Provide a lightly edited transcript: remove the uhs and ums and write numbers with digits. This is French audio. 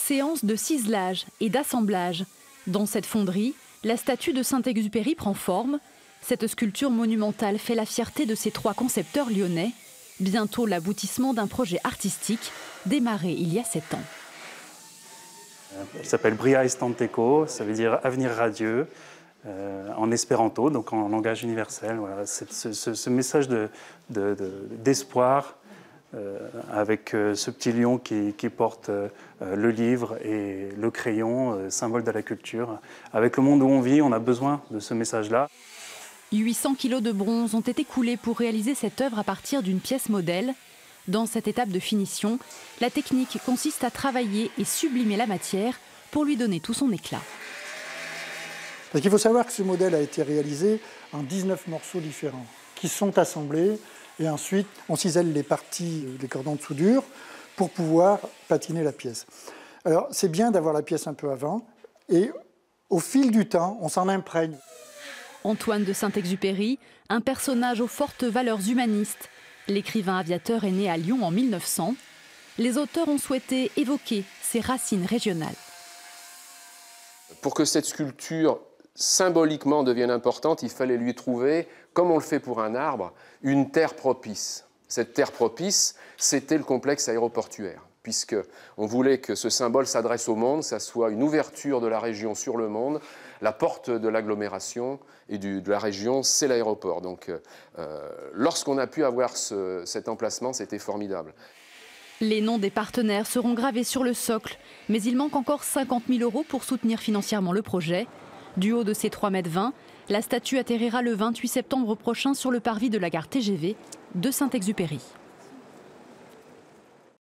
séance de ciselage et d'assemblage. Dans cette fonderie, la statue de Saint-Exupéry prend forme. Cette sculpture monumentale fait la fierté de ces 3 concepteurs lyonnais. Bientôt l'aboutissement d'un projet artistique démarré il y a 7 ans. Elle s'appelle Bria Estanteco, ça veut dire avenir radieux, en espéranto, donc en langage universel. Voilà. Ce message d'espoir avec ce petit lion qui porte le livre et le crayon, symbole de la culture. Avec le monde où on vit, on a besoin de ce message-là. 800 kilos de bronze ont été coulés pour réaliser cette œuvre à partir d'une pièce modèle. Dans cette étape de finition, la technique consiste à travailler et sublimer la matière pour lui donner tout son éclat. Parce qu'il faut savoir que ce modèle a été réalisé en 19 morceaux différents qui sont assemblés et ensuite on cisèle les parties, les cordons de soudure pour pouvoir patiner la pièce. Alors c'est bien d'avoir la pièce un peu avant et au fil du temps, on s'en imprègne. Antoine de Saint-Exupéry, un personnage aux fortes valeurs humanistes. L'écrivain aviateur est né à Lyon en 1900. Les auteurs ont souhaité évoquer ses racines régionales. Pour que cette sculpture symboliquement devienne importante, il fallait lui trouver, comme on le fait pour un arbre, une terre propice. Cette terre propice, c'était le complexe aéroportuaire, puisqu'on voulait que ce symbole s'adresse au monde, ça soit une ouverture de la région sur le monde. La porte de l'agglomération et de la région, c'est l'aéroport. Donc, lorsqu'on a pu avoir cet emplacement, c'était formidable. Les noms des partenaires seront gravés sur le socle, mais il manque encore 50 000 € pour soutenir financièrement le projet. Du haut de ses 3,20 m, la statue atterrira le 28 septembre prochain sur le parvis de la gare TGV de Saint-Exupéry.